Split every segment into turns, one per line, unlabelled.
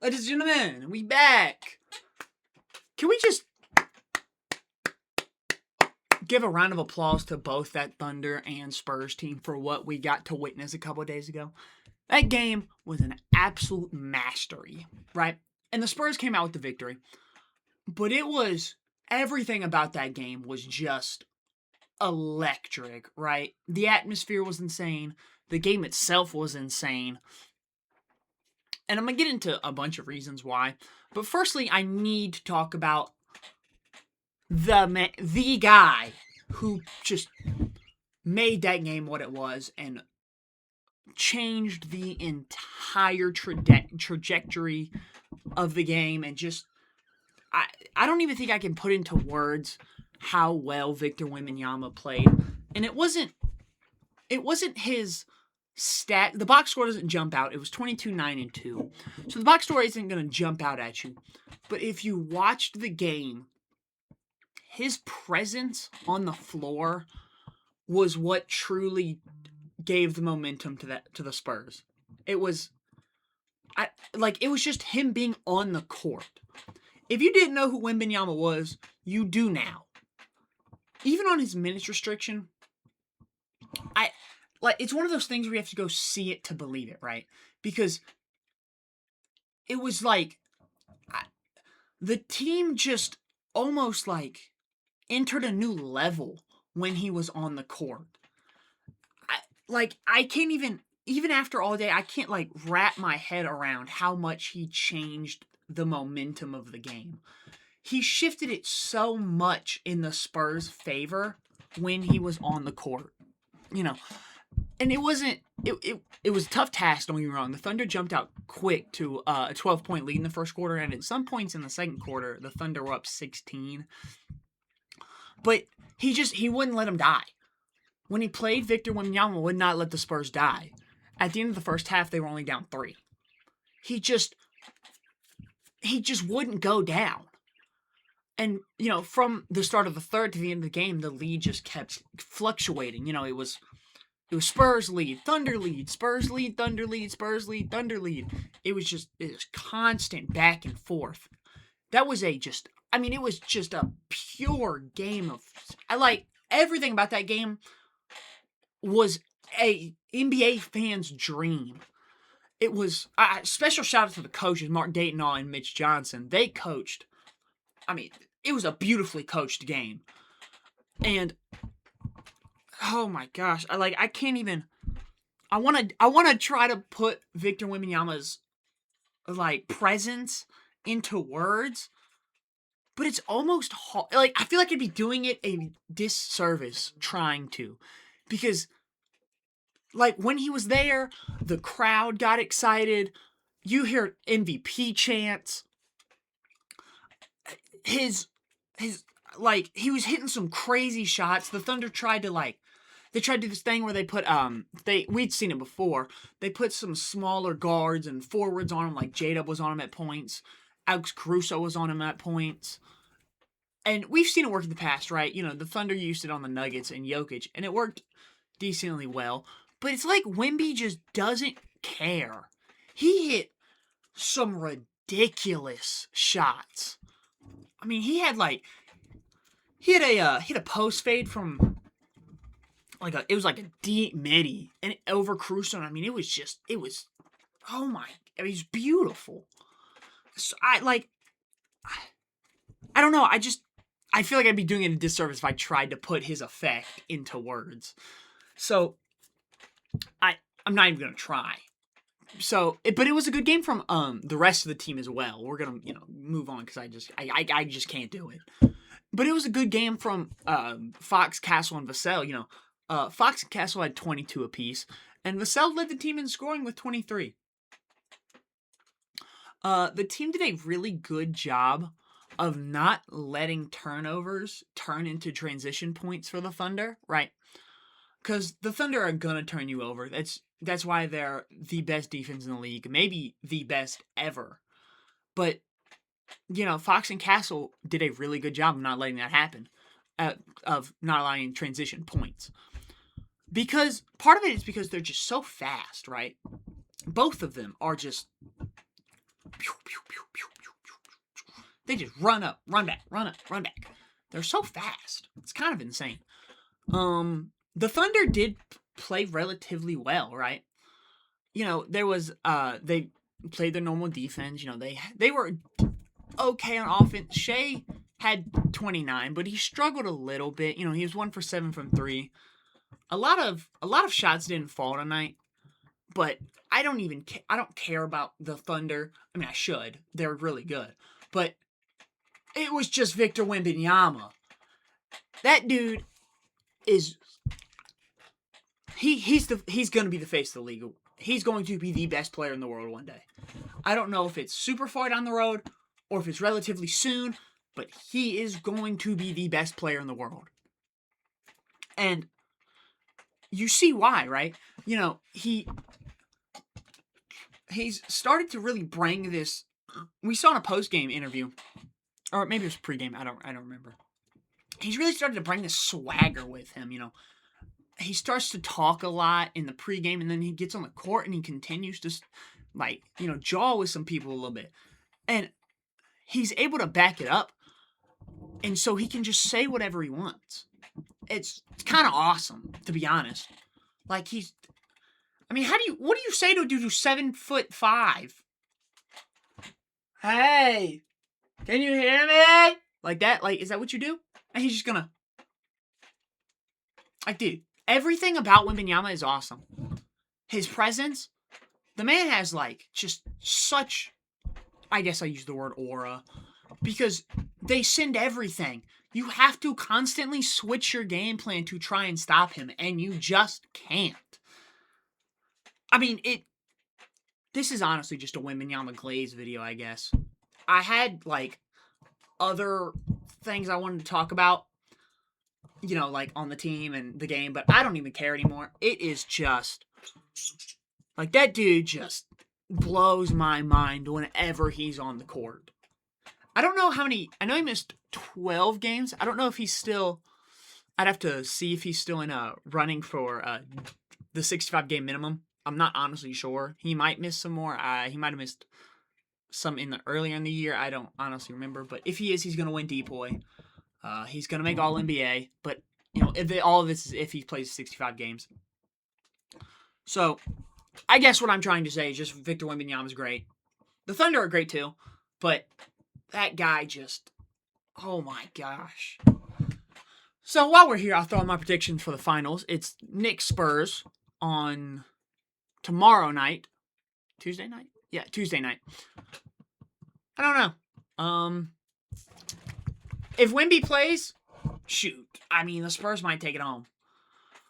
Ladies and gentlemen, we back. Can we just give a round of applause to both that Thunder and Spurs team for what we got to witness a couple of days ago? That game was an absolute mastery, right? And the Spurs came out with the victory. But it was, everything about that game was just electric, right? The atmosphere was insane. The game itself was insane. And I'm going to get into a bunch of reasons why. But firstly, I need to talk about the guy who just made that game what it was and changed the entire trajectory of the game. And just, I don't even think I can put into words how well Victor Wembanyama played. And it wasn't his stat. The box score doesn't jump out. It was 22, 9, and 2. So the box score isn't going to jump out at you. But if you watched the game, his presence on the floor was what truly gave the momentum to the Spurs. It was just him being on the court. If you didn't know who Wembanyama was, you do now. Even on his minutes restriction, it's one of those things where you have to go see it to believe it, right? Because it was like the team just almost entered a new level when he was on the court. I can't even after all day, I can't wrap my head around how much he changed the momentum of the game. He shifted it so much in the Spurs' favor when he was on the court. And it was a tough task, don't get me wrong. The Thunder jumped out quick to a 12-point lead in the first quarter, and at some points in the second quarter, the Thunder were up 16. But he wouldn't let them die. When he played, Victor Wembanyama would not let the Spurs die. At the end of the first half, they were only down 3. He just wouldn't go down. And, from the start of the third to the end of the game, the lead just kept fluctuating. It was Spurs lead, Thunder lead, Spurs lead, Thunder lead, Spurs lead, Thunder lead. It was constant back and forth. That was it was just a pure game of, everything about that game was a NBA fan's dream. It was a special shout out to the coaches, Mark Dayton and Mitch Johnson. They coached. It was a beautifully coached game. And oh my gosh, I can't even. I want to try to put Victor Wembanyama's presence into words, but it's almost hard. I feel like I'd be doing it a disservice trying to, because when he was there, the crowd got excited. You hear MVP chants. He was hitting some crazy shots. The Thunder tried to they tried to do this thing where they put we'd seen it before. They put some smaller guards and forwards on him, J-Dub was on him at points. Alex Caruso was on him at points. And we've seen it work in the past, right? The Thunder used it on the Nuggets and Jokic, and it worked decently well. But it's like Wemby just doesn't care. He hit some ridiculous shots. He had a post fade from it was a deep midi and over Caruso. It was oh my, it was beautiful. So I don't know. I feel like I'd be doing it a disservice if I tried to put his effect into words. So I'm not even gonna try. But it was a good game from the rest of the team as well. We're gonna move on because I just can't do it. But it was a good game from Fox, Castle, and Vassell. Fox and Castle had 22 apiece, and Vassell led the team in scoring with 23. The team did a really good job of not letting turnovers turn into transition points for the Thunder, right? Because the Thunder are gonna turn you over. That's why they're the best defense in the league, maybe the best ever. But Fox and Castle did a really good job of not letting that happen, of not allowing transition points. Because part of it is because they're just so fast, right? Both of them are just They just run up, run back, run up, run back. They're so fast. It's kind of insane. The Thunder did play relatively well, right? There was they played their normal defense. They were okay on offense. Shea had 29, but he struggled a little bit. He was 1 for 7 from 3. A lot of shots didn't fall tonight, but I don't care about the Thunder. I mean, I should. They're really good, but it was just Victor Wembanyama. That dude is he's going to be the face of the league. He's going to be the best player in the world one day. I don't know if it's super far down the road or if it's relatively soon, but he is going to be the best player in the world. And you see why, right? He's started to really bring this. We saw in a post-game interview, or maybe it was pre-game. I don't remember. He's really started to bring this swagger with him. He starts to talk a lot in the pre-game, and then he gets on the court and he continues to, jaw with some people a little bit, and he's able to back it up, and so he can just say whatever he wants. It's kind of awesome, to be honest. What do you say to a dude who's 7'5"? Hey, can you hear me? Like that? Is that what you do? And he's just gonna, dude, everything about Wembanyama is awesome. His presence, the man has just such, I guess I use the word aura, because they send everything. You have to constantly switch your game plan to try and stop him, and you just can't. I mean, this is honestly just a Wembanyama Glaze video, I guess. I had, other things I wanted to talk about, on the team and the game, but I don't even care anymore. It is just, that dude just blows my mind whenever he's on the court. I don't know how many, I know he missed 12 games. I don't know if he's still, I'd have to see if he's still in running for the 65-game minimum. I'm not honestly sure. He might miss some more. He might have missed some earlier in the year. I don't honestly remember. But if he is, he's going to win Depoy. He's going to make All-NBA. But, all of this is if he plays 65 games. So, I guess what I'm trying to say is just Victor Wembanyama is great. The Thunder are great too. But that guy just, oh my gosh. So, while we're here, I'll throw out my predictions for the finals. It's Knicks Spurs on tomorrow night. Tuesday night? Yeah, Tuesday night. I don't know. If Wemby plays, shoot. I mean, the Spurs might take it home.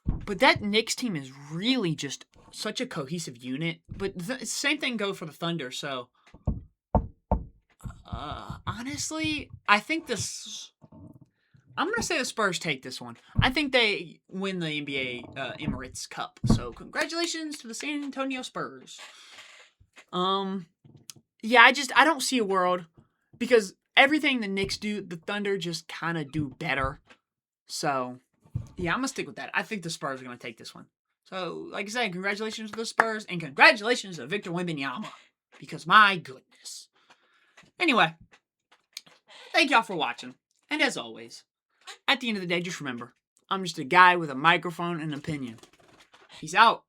But that Knicks team is really just such a cohesive unit. But the same thing goes for the Thunder. So, honestly, I think I'm going to say the Spurs take this one. I think they win the NBA Emirates Cup. So, congratulations to the San Antonio Spurs. Yeah, I don't see a world, because everything the Knicks do, the Thunder just kind of do better. So, yeah, I'm going to stick with that. I think the Spurs are going to take this one. So, like I said, congratulations to the Spurs, and congratulations to Victor Wembanyama, because my goodness. Anyway, thank y'all for watching, and as always, at the end of the day, just remember, I'm just a guy with a microphone and an opinion. Peace out.